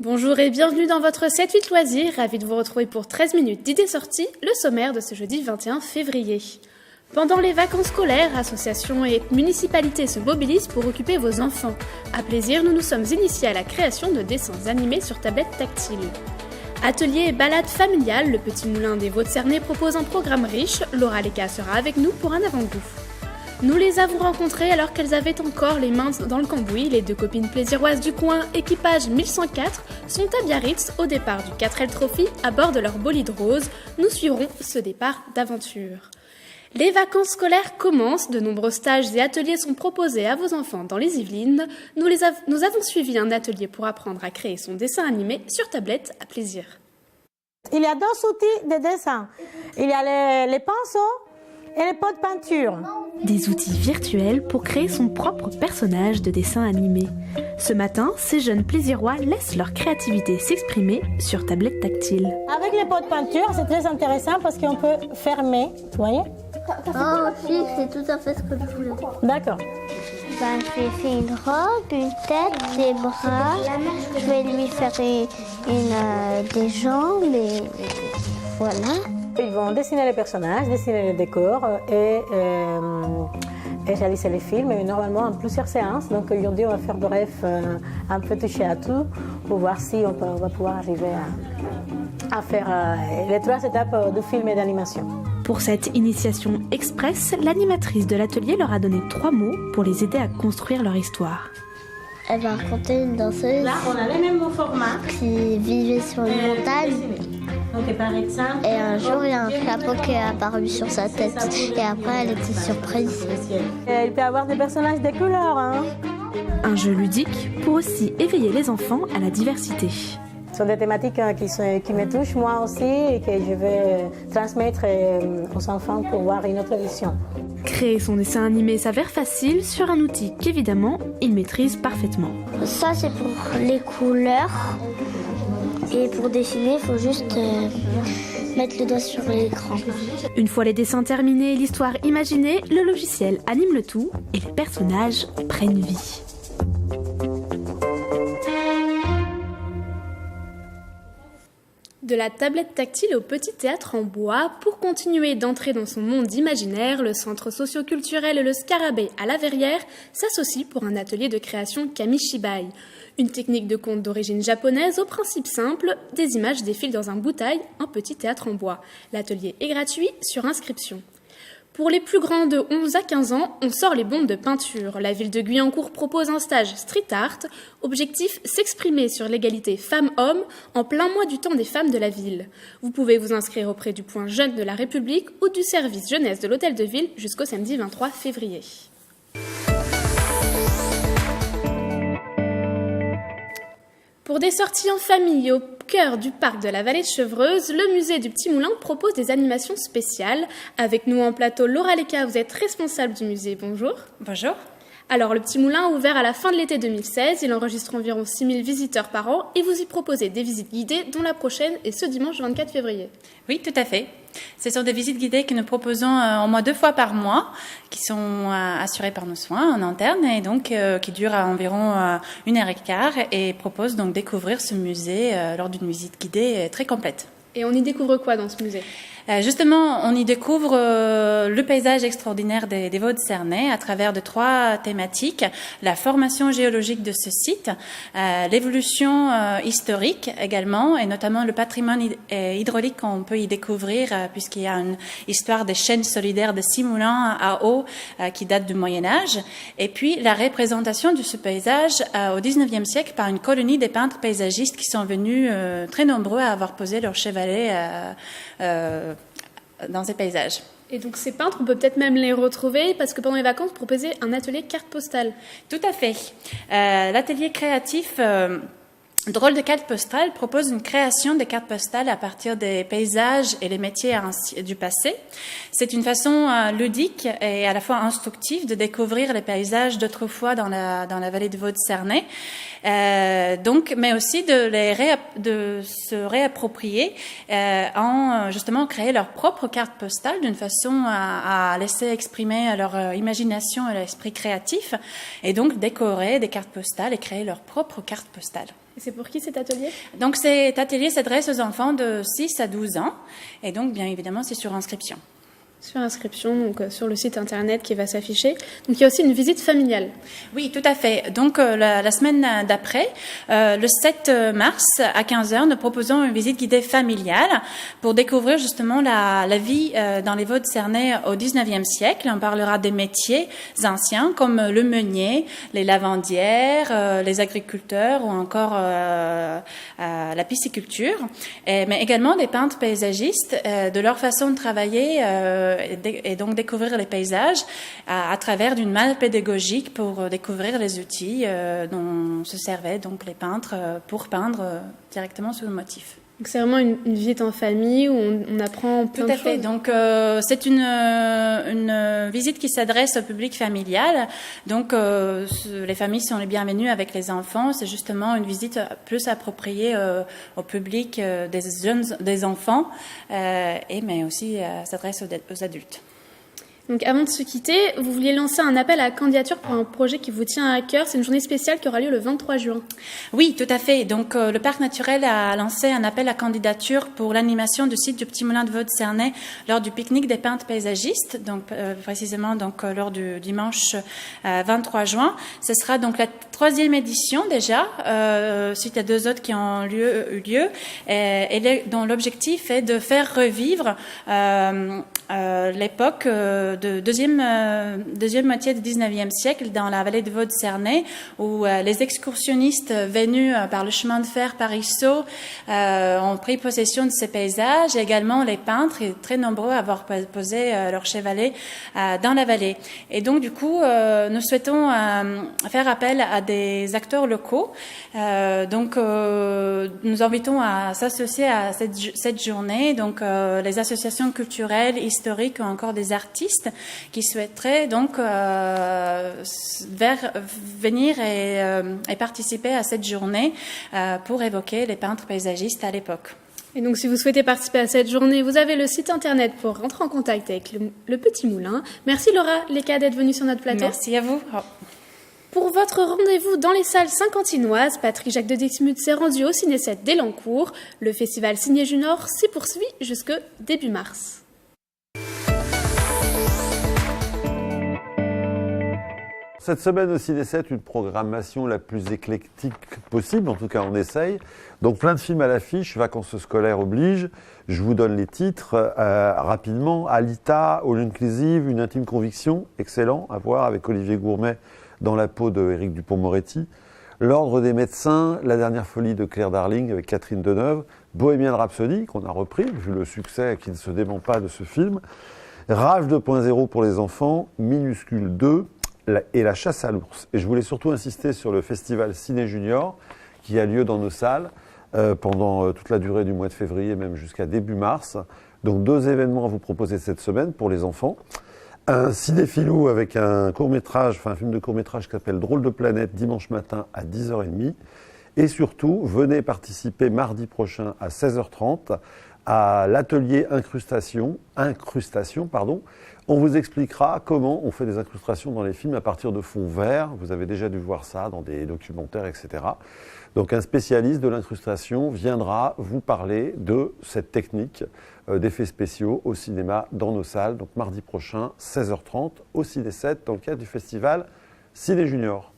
Bonjour et bienvenue dans votre 7-8 loisirs, ravi de vous retrouver pour 13 minutes d'idées sorties, le sommaire de ce jeudi 21 février. Pendant les vacances scolaires, associations et municipalités se mobilisent pour occuper vos enfants. À plaisir, nous nous sommes initiés à la création de dessins animés sur tablette tactile. Atelier et balade familiale, le Petit Moulin des Vaux-de-Cernay propose un programme riche, Laura Leca sera avec nous pour un avant-goût. Nous les avons rencontrées alors qu'elles avaient encore les mains dans le cambouis. Les deux copines plaisiroises du coin, équipage 1104, sont à Biarritz au départ du 4L Trophy à bord de leur bolide rose. Nous suivrons ce départ d'aventure. Les vacances scolaires commencent, de nombreux stages et ateliers sont proposés à vos enfants dans les Yvelines. Nous avons suivi un atelier pour apprendre à créer son dessin animé sur tablette à plaisir. Il y a deux outils de dessin. Il y a les pinceaux et les pots de peinture. Des outils virtuels pour créer son propre personnage de dessin animé. Ce matin, ces jeunes plaisirois laissent leur créativité s'exprimer sur tablette tactile. Avec les pots de peinture, c'est très intéressant parce qu'on peut fermer, vous voyez? Oh, si, c'est tout à fait ce que je voulais. D'accord. J'ai fait une robe, une tête, des bras. Je vais lui faire des jambes et voilà. Ils vont dessiner les personnages, dessiner les décors et réaliser les films, et normalement en plusieurs séances. Donc aujourd'hui, on va faire bref un peu toucher à tout pour voir si on va pouvoir arriver à faire les 3 étapes de film et d'animation. Pour cette initiation express, l'animatrice de l'atelier leur a donné 3 mots pour les aider à construire leur histoire. Elle va raconter une danseuse Là, on a les mêmes formats qui vivait sur une montagne. Donc, par exemple, Et un jour, il y a un chapeau qui est apparu sur sa tête. Et après, elle était surprise. il peut y avoir des personnages de couleurs. Hein. Un jeu ludique pour aussi éveiller les enfants à la diversité. Ce sont des thématiques qui me touchent moi aussi et que je vais transmettre aux enfants pour voir une autre vision. Créer son dessin animé s'avère facile sur un outil qu'évidemment, ils maîtrisent parfaitement. Ça, c'est pour les couleurs. Et pour dessiner, il faut juste mettre le doigt sur l'écran. Une fois les dessins terminés et l'histoire imaginée, le logiciel anime le tout et les personnages prennent vie. De la tablette tactile au petit théâtre en bois, pour continuer d'entrer dans son monde imaginaire, le centre socio-culturel Le Scarabée à la Verrière s'associe pour un atelier de création Kamishibai. Une technique de conte d'origine japonaise au principe simple, des images défilent dans un bouteille, un petit théâtre en bois. L'atelier est gratuit sur inscription. Pour les plus grands de 11 à 15 ans, on sort les bombes de peinture. La ville de Guyancourt propose un stage street art. Objectif, s'exprimer sur l'égalité femmes-hommes en plein mois du temps des femmes de la ville. Vous pouvez vous inscrire auprès du point jeune de la République ou du service jeunesse de l'Hôtel de Ville jusqu'au samedi 23 février. Pour des sorties en famille au cœur du parc de la Vallée de Chevreuse, le musée du Petit Moulin propose des animations spéciales. Avec nous en plateau, Laura Leca, vous êtes responsable du musée. Bonjour. Bonjour. Alors, le Petit Moulin a ouvert à la fin de l'été 2016. Il enregistre environ 6000 visiteurs par an et vous y proposez des visites guidées, dont la prochaine est ce dimanche 24 février. Oui, tout à fait. Ce sont des visites guidées que nous proposons au moins 2 fois par mois, qui sont assurées par nos soins en interne et donc qui durent à environ 1h15 et proposent donc découvrir ce musée lors d'une visite guidée très complète. Et on y découvre quoi dans ce musée ? Justement, on y découvre le paysage extraordinaire des Vaux-de-Cernay à travers de 3 thématiques: la formation géologique de ce site, l'évolution historique également, et notamment le patrimoine hydraulique qu'on peut y découvrir puisqu'il y a une histoire des chaînes solidaires de 6 moulins à eau qui date du Moyen-Âge, et puis la représentation de ce paysage au XIXe siècle par une colonie des peintres paysagistes qui sont venus très nombreux à avoir posé leur chevalet dans ces paysages. Et donc ces peintres, on peut peut-être même les retrouver parce que pendant les vacances, vous proposez un atelier carte postale. Tout à fait. L'atelier créatif Drôle de carte postale propose une création de cartes postales à partir des paysages et les métiers du passé. C'est une façon ludique et à la fois instructive de découvrir les paysages d'autrefois dans la vallée de Vaux-de-Cernay, mais aussi de se réapproprier en justement créer leur propre carte postale d'une façon à laisser exprimer leur imagination et leur esprit créatif, et donc décorer des cartes postales et créer leur propre carte postale. Et c'est pour qui cet atelier? Donc cet atelier s'adresse aux enfants de 6 à 12 ans et donc bien évidemment c'est sur inscription. Sur inscription, donc sur le site internet qui va s'afficher. Donc il y a aussi une visite familiale. Oui, tout à fait. Donc la semaine d'après, le 7 mars à 15h, nous proposons une visite guidée familiale pour découvrir justement la vie dans les Vosges-Cernay au 19e siècle. On parlera des métiers anciens comme le meunier, les lavandières, les agriculteurs ou encore la pisciculture, mais également des peintres paysagistes, de leur façon de travailler et donc découvrir les paysages à travers d'une malle pédagogique pour découvrir les outils dont se servaient donc les peintres pour peindre directement sur le motif. Donc c'est vraiment une visite en famille où on apprend plein de choses. Tout à fait. Donc c'est une visite qui s'adresse au public familial. Donc les familles sont les bienvenues avec les enfants. C'est justement une visite plus appropriée au public des enfants, mais aussi s'adresse aux adultes. Donc avant de se quitter, vous vouliez lancer un appel à la candidature pour un projet qui vous tient à cœur. C'est une journée spéciale qui aura lieu le 23 juin. Oui, tout à fait. Donc le Parc naturel a lancé un appel à candidature pour l'animation du site du Petit Moulin de Vosges-Cernay lors du pique-nique des peintres paysagistes, donc précisément lors du dimanche 23 juin. Ce sera donc la 3e édition déjà, suite à 2 autres qui ont eu lieu, dont l'objectif est de faire revivre l'époque de deuxième moitié du 19e siècle dans la vallée de Vosges-Cernay, où les excursionnistes venus par le chemin de fer Paris-Sceaux ont pris possession de ces paysages, et également les peintres, et très nombreux à avoir posé leur chevalet dans la vallée. Et donc du coup, nous souhaitons faire appel à des acteurs locaux. Donc nous invitons à s'associer à cette journée, donc les associations culturelles, historiques ou encore des artistes qui souhaiteraient donc venir et participer à cette journée pour évoquer les peintres paysagistes à l'époque. Et donc, si vous souhaitez participer à cette journée, vous avez le site internet pour rentrer en contact avec le Petit Moulin. Merci Laura Léca d'être venue sur notre plateau. Merci à vous. Pour votre rendez-vous dans les salles saint-quentinoises, Patrick Jacques de Dixmude s'est rendu au Ciné 7 d'Elancourt. Le festival Ciné Junior s'y poursuit jusque début mars. Cette semaine au Ciné 7, une programmation la plus éclectique possible, en tout cas on essaye. Donc plein de films à l'affiche, vacances scolaires oblige. Je vous donne les titres rapidement. Alita, All Inclusive, Une intime conviction, excellent à voir avec Olivier Gourmet dans la peau de Éric Dupond-Moretti. L'Ordre des médecins, La dernière folie de Claire Darling avec Catherine Deneuve. Bohemian Rhapsody, qu'on a repris, vu le succès qui ne se dément pas de ce film. Rage 2.0 pour les enfants, Minuscule 2. Et La chasse à l'ours. Et je voulais surtout insister sur le festival Ciné Junior qui a lieu dans nos salles pendant toute la durée du mois de février, même jusqu'à début mars. Donc 2 événements à vous proposer cette semaine pour les enfants. Un cinéphilo avec un court-métrage, un film de court-métrage qui s'appelle Drôle de planète, dimanche matin à 10h30. Et surtout, venez participer mardi prochain à 16h30 à l'atelier incrustation. On vous expliquera comment on fait des incrustations dans les films à partir de fonds verts. Vous avez déjà dû voir ça dans des documentaires, etc. Donc un spécialiste de l'incrustation viendra vous parler de cette technique d'effets spéciaux au cinéma dans nos salles. Donc mardi prochain, 16h30, au Ciné 7, dans le cadre du festival Ciné Junior.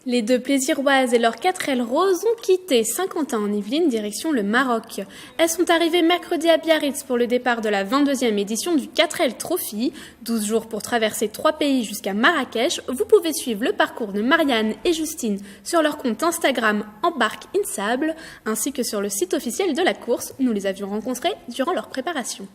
Les 2 Plaisiroises et leurs 4L roses ont quitté Saint-Quentin en Yvelines, direction le Maroc. Elles sont arrivées mercredi à Biarritz pour le départ de la 22e édition du 4L Trophy. 12 jours pour traverser 3 pays jusqu'à Marrakech. Vous pouvez suivre le parcours de Marianne et Justine sur leur compte Instagram Embarque Insable, ainsi que sur le site officiel de la course. Nous les avions rencontrés durant leur préparation.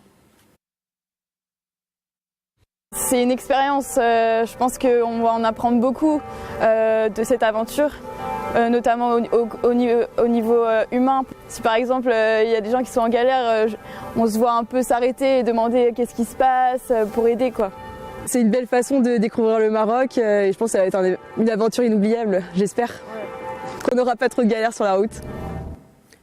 C'est une expérience, je pense qu'on va en apprendre beaucoup de cette aventure, notamment au niveau humain. Si par exemple il y a des gens qui sont en galère, on se voit un peu s'arrêter et demander qu'est-ce qui se passe pour aider, quoi. C'est une belle façon de découvrir le Maroc et je pense que ça va être une aventure inoubliable, j'espère qu'on n'aura pas trop de galères sur la route.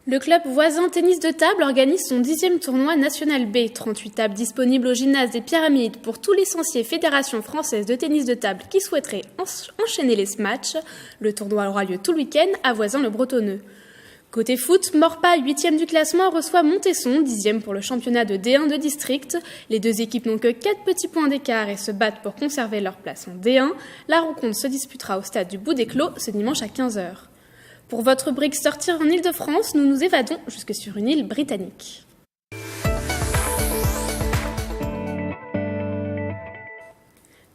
Le club voisin tennis de table organise son 10e tournoi national B. 38 tables disponibles au gymnase des Pyramides pour tous licenciés Fédération française de tennis de table qui souhaiteraient enchaîner les matchs. Le tournoi aura lieu tout le week-end à Voisin-le-Bretonneux. Côté foot, Morpa, 8e du classement, reçoit Montesson, 10e pour le championnat de D1 de district. Les deux équipes n'ont que 4 petits points d'écart et se battent pour conserver leur place en D1. La rencontre se disputera au stade du Bout des Clos ce dimanche à 15h. Pour votre rubrique Sortir en Île-de-France, nous nous évadons jusque sur une île britannique.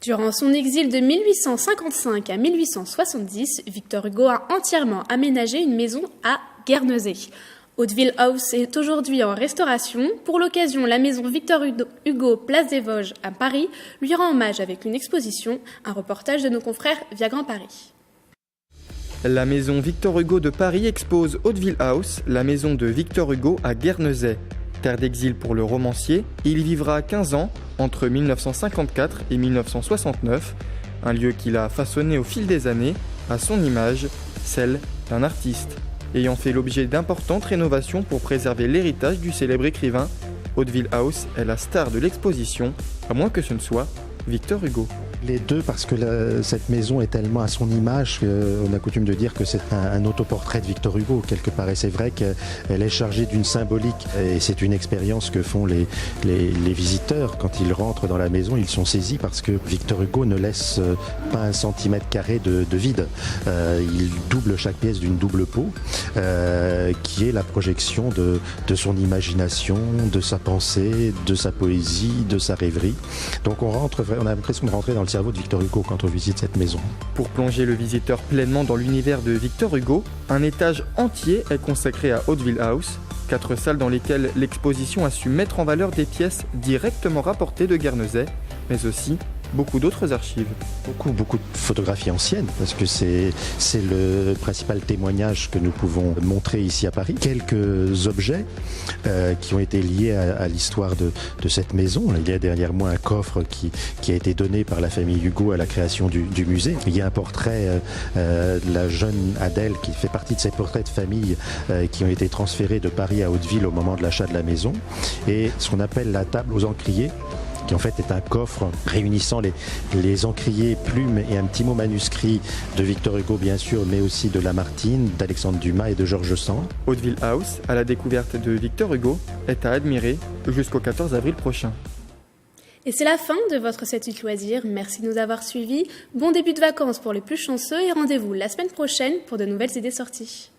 Durant son exil de 1855 à 1870, Victor Hugo a entièrement aménagé une maison à Guernesey. Hauteville House est aujourd'hui en restauration. Pour l'occasion, la maison Victor Hugo, place des Vosges à Paris, lui rend hommage avec une exposition, un reportage de nos confrères via Grand Paris. La maison Victor Hugo de Paris expose Hauteville House, la maison de Victor Hugo à Guernesey. Terre d'exil pour le romancier, il y vivra 15 ans, entre 1954 et 1969, un lieu qu'il a façonné au fil des années, à son image, celle d'un artiste. Ayant fait l'objet d'importantes rénovations pour préserver l'héritage du célèbre écrivain, Hauteville House est la star de l'exposition, à moins que ce ne soit Victor Hugo. Les deux, parce que cette maison est tellement à son image qu'on a coutume de dire que c'est un autoportrait de Victor Hugo quelque part, et c'est vrai qu'elle est chargée d'une symbolique, et c'est une expérience que font les visiteurs quand ils rentrent dans la maison. Ils sont saisis parce que Victor Hugo ne laisse pas un centimètre carré de vide. Il double chaque pièce d'une double peau qui est la projection de son imagination, de sa pensée, de sa poésie, de sa rêverie. Donc on a l'impression de rentrer dans le cerveau de Victor Hugo quand on visite cette maison. Pour plonger le visiteur pleinement dans l'univers de Victor Hugo, un étage entier est consacré à Hauteville House, 4 salles dans lesquelles l'exposition a su mettre en valeur des pièces directement rapportées de Guernesey, mais aussi beaucoup d'autres archives. Beaucoup de photographies anciennes, parce que c'est le principal témoignage que nous pouvons montrer ici à Paris. Quelques objets qui ont été liés à l'histoire de cette maison. Il y a derrière moi un coffre qui a été donné par la famille Hugo à la création du musée. Il y a un portrait de la jeune Adèle qui fait partie de ces portraits de famille qui ont été transférés de Paris à Hauteville au moment de l'achat de la maison. Et ce qu'on appelle la table aux encriers, qui en fait est un coffre réunissant les encriers, plumes et un petit mot manuscrit de Victor Hugo bien sûr, mais aussi de Lamartine, d'Alexandre Dumas et de Georges Sand. Hauteville House, à la découverte de Victor Hugo, est à admirer jusqu'au 14 avril prochain. Et c'est la fin de votre 7-8 loisirs. Merci de nous avoir suivis. Bon début de vacances pour les plus chanceux et rendez-vous la semaine prochaine pour de nouvelles idées sorties.